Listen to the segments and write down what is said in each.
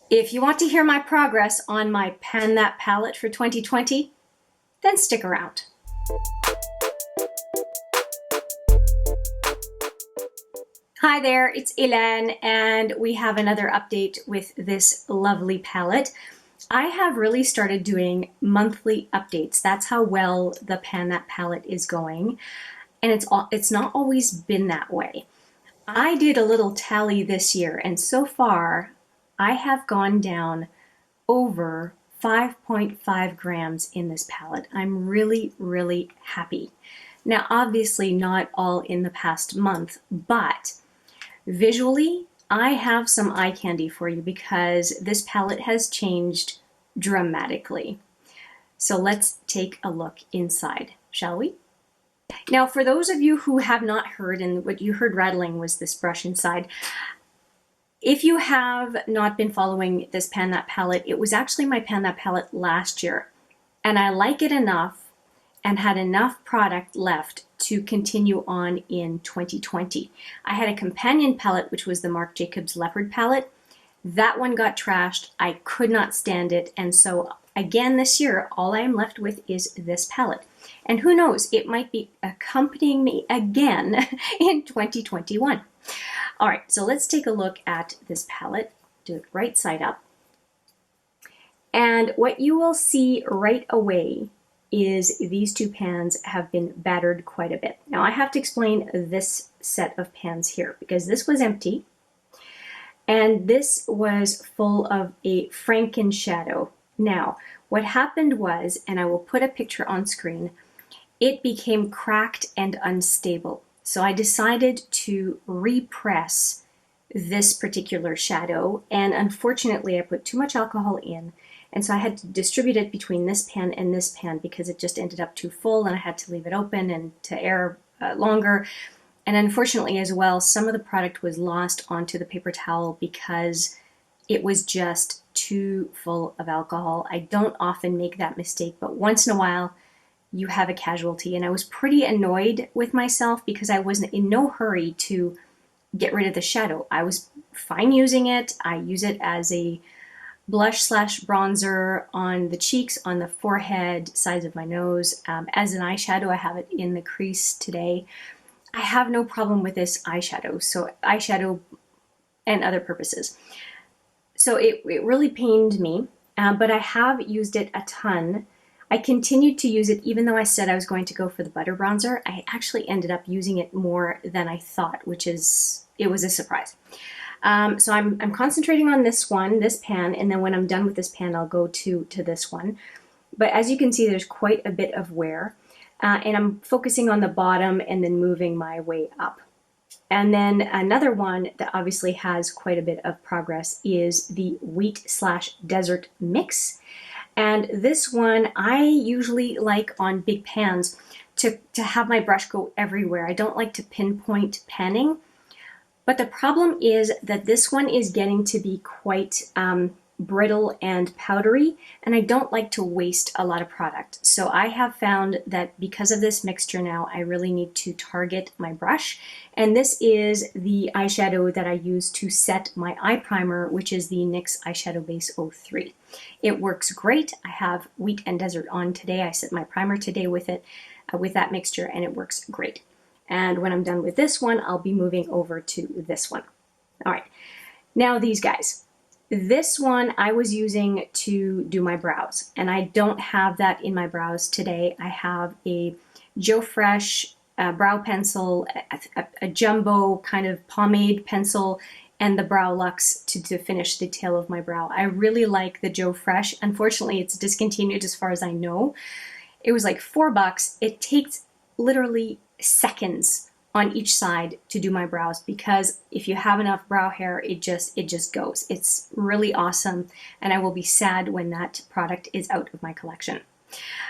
If you want to hear my progress on my Pan That palette for 2020, then stick around. Hi there, it's Hélène, and we have another update with this lovely palette. I have really started doing monthly updates. That's how well the Pan That palette is going, and it's not always been that way. I did a little tally this year, and so far I have gone down over 5.5 grams in this palette. I'm really, really happy. Now, obviously not all in the past month, but visually, I have some eye candy for you because this palette has changed dramatically. So let's take a look inside, shall we? Now, for those of you who have not heard, and what you heard rattling was this brush inside, if you have not been following this Pan That palette, it was actually my Pan That palette last year, and I like it enough and had enough product left to continue on in 2020. I had a companion palette, which was the Marc Jacobs Leopard palette. That one got trashed. I could not stand it, and so again this year, all I am left with is this palette. And who knows, it might be accompanying me again in 2021. All right, so let's take a look at this palette. Do it right side up. And what you will see right away is these two pans have been battered quite a bit. Now I have to explain this set of pans here because this was empty and this was full of a Frankenshadow. Now, what happened was, and I will put a picture on screen, it became cracked and unstable. So I decided to repress this particular shadow, and unfortunately I put too much alcohol in, and so I had to distribute it between this pan and this pan because it just ended up too full and I had to leave it open and to air longer. And unfortunately as well, some of the product was lost onto the paper towel because it was just too full of alcohol. I don't often make that mistake, but once in a while you have a casualty, and I was pretty annoyed with myself because I wasn't in no hurry to get rid of the shadow. I was fine using it. I use it as a blush slash bronzer on the cheeks, on the forehead, sides of my nose. As an eyeshadow, I have it in the crease today. I have no problem with this eyeshadow, so eyeshadow and other purposes. So it really pained me, but I have used it a ton. I continued to use it even though I said I was going to go for the butter bronzer. I actually ended up using it more than I thought, it was a surprise. So I'm concentrating on this one, this pan, and then when I'm done with this pan, I'll go to this one. But as you can see, there's quite a bit of wear, and I'm focusing on the bottom and then moving my way up. And then another one that obviously has quite a bit of progress is the Wheat / Desert Mix. And this one I usually like on big pans to have my brush go everywhere. I don't like to pinpoint panning, but the problem is that this one is getting to be quite brittle and powdery, and I don't like to waste a lot of product. So I have found that because of this mixture now, I really need to target my brush. And this is the eyeshadow that I use to set my eye primer, which is the NYX Eyeshadow Base 03. It works great. I have Wheat and Desert on today. I set my primer today with it, with that mixture, and it works great. And when I'm done with this one, I'll be moving over to this one. All right, now these guys. This one I was using to do my brows, and I don't have that in my brows today. I have a Joe Fresh brow pencil, a jumbo kind of pomade pencil, and the browluxe to finish the tail of my brow. I really like the Joe Fresh. Unfortunately, it's discontinued as far as I know. It was like $4. It takes literally seconds on each side to do my brows because if you have enough brow hair, it just goes. It's really awesome, and I will be sad when that product is out of my collection.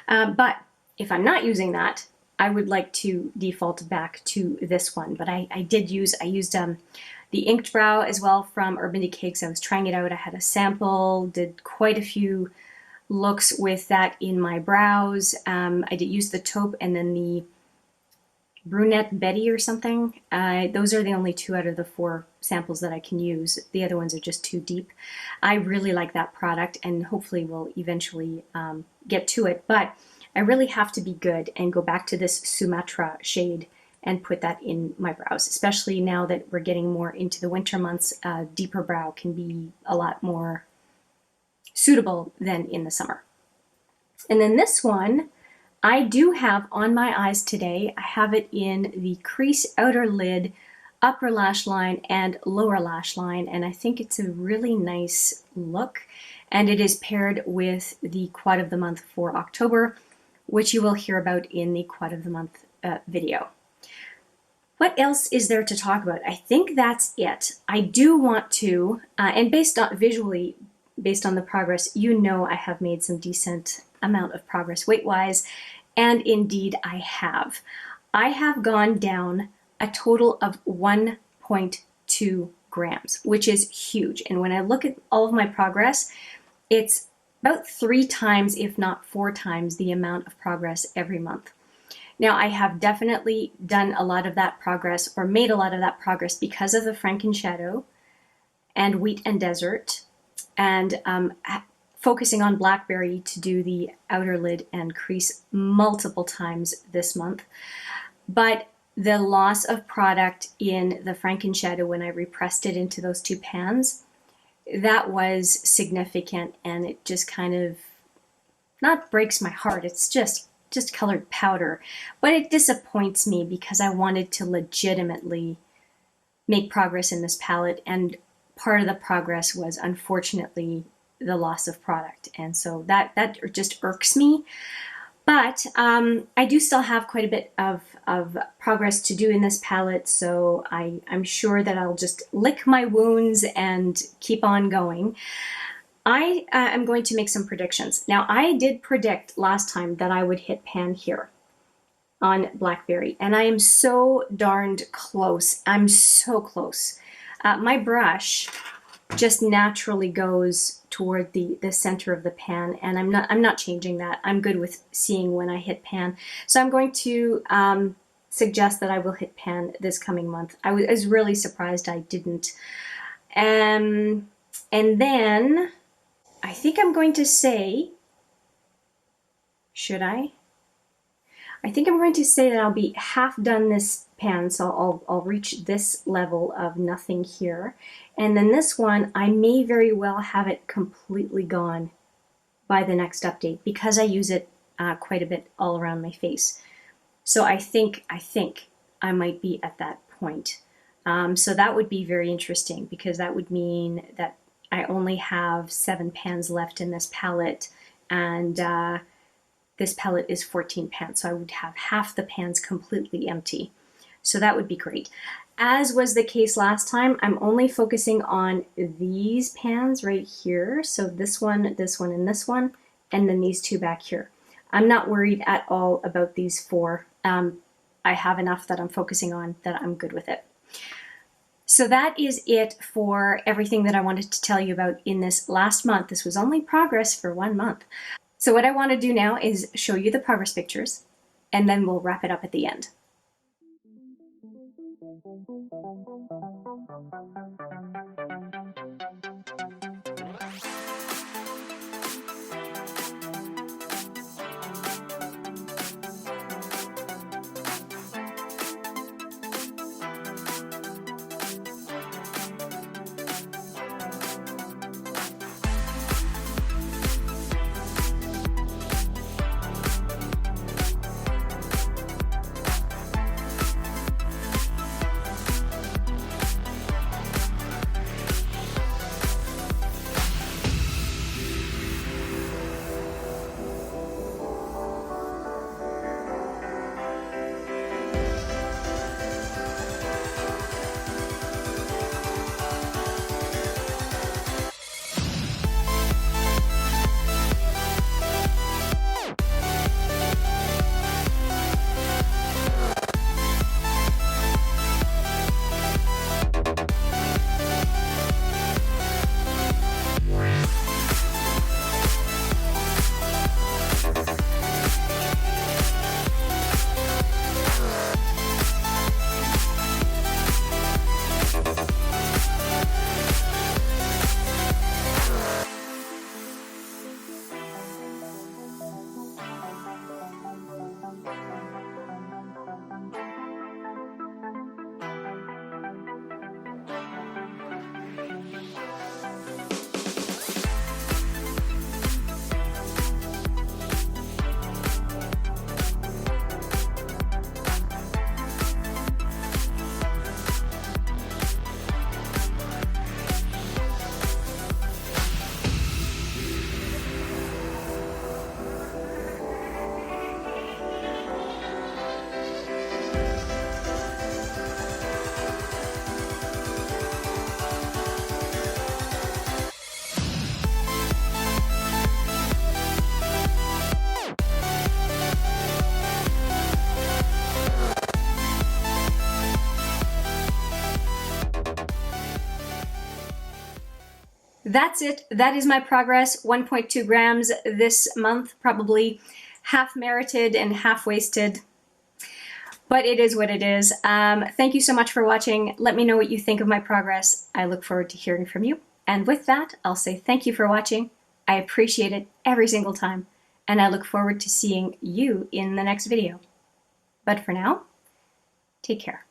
But if I'm not using that, I would like to default back to this one. But I used the inked brow as well from Urban Decay because I was trying it out. I had a sample, did quite a few looks with that in my brows. I did use the taupe and then the Brunette Betty or something. Those are the only 2 out of the 4 samples that I can use. The other ones are just too deep. I really like that product, and hopefully we'll eventually get to it, but I really have to be good and go back to this Sumatra shade and put that in my brows, especially now that we're getting more into the winter months. Deeper brow can be a lot more suitable than in the summer. And then this one, I do have on my eyes today. I have it in the crease, outer lid, upper lash line, and lower lash line, and I think it's a really nice look. And it is paired with the Quad of the Month for October, which you will hear about in the Quad of the Month video. What else is there to talk about? I think that's it. I do want to, and based on visually, based on the progress, you know I have made some decent amount of progress weight-wise, and indeed I have. I have gone down a total of 1.2 grams, which is huge. And when I look at all of my progress, it's about 3 times, if not 4 times, the amount of progress every month. Now, I have definitely done a lot of that progress, or made a lot of that progress, because of the Frankenshadow and Wheat and Desert, and focusing on Blackberry to do the outer lid and crease multiple times this month. But the loss of product in the Frankenshadow when I repressed it into those 2 pans, that was significant, and it just kind of, not breaks my heart, it's just colored powder, but it disappoints me because I wanted to legitimately make progress in this palette, and part of the progress was unfortunately the loss of product, and so that just irks me. But I do still have quite a bit of progress to do in this palette, so I'm sure that I'll just lick my wounds and keep on going. I am going to make some predictions. Now, I did predict last time that I would hit pan here on Blackberry, and I am so darned close. I'm so close. My brush just naturally goes toward the center of the pan, and I'm not changing that. I'm good with seeing when I hit pan. So I'm going to suggest that I will hit pan this coming month. I was really surprised I didn't. And then I think I'm going to say, should I? I think I'm going to say that I'll be half done this pan, so I'll reach this level of nothing here. And then this one, I may very well have it completely gone by the next update, because I use it quite a bit all around my face. So I think I might be at that point. So that would be very interesting, because that would mean that I only have 7 pans left in this palette, and this palette is 14 pans, so I would have half the pans completely empty. So that would be great. As was the case last time, I'm only focusing on these pans right here. So this one, and this one, and then these 2 back here. I'm not worried at all about these 4. I have enough that I'm focusing on that I'm good with it. So that is it for everything that I wanted to tell you about in this last month. This was only progress for 1 month. So what I want to do now is show you the progress pictures, and then we'll wrap it up at the end. that's it. That is my progress. 1.2 grams this month, probably half merited and half wasted. But it is what it is. Thank you so much for watching. Let me know what you think of my progress. I look forward to hearing from you. And with that, I'll say thank you for watching. I appreciate it every single time. And I look forward to seeing you in the next video. But for now, take care.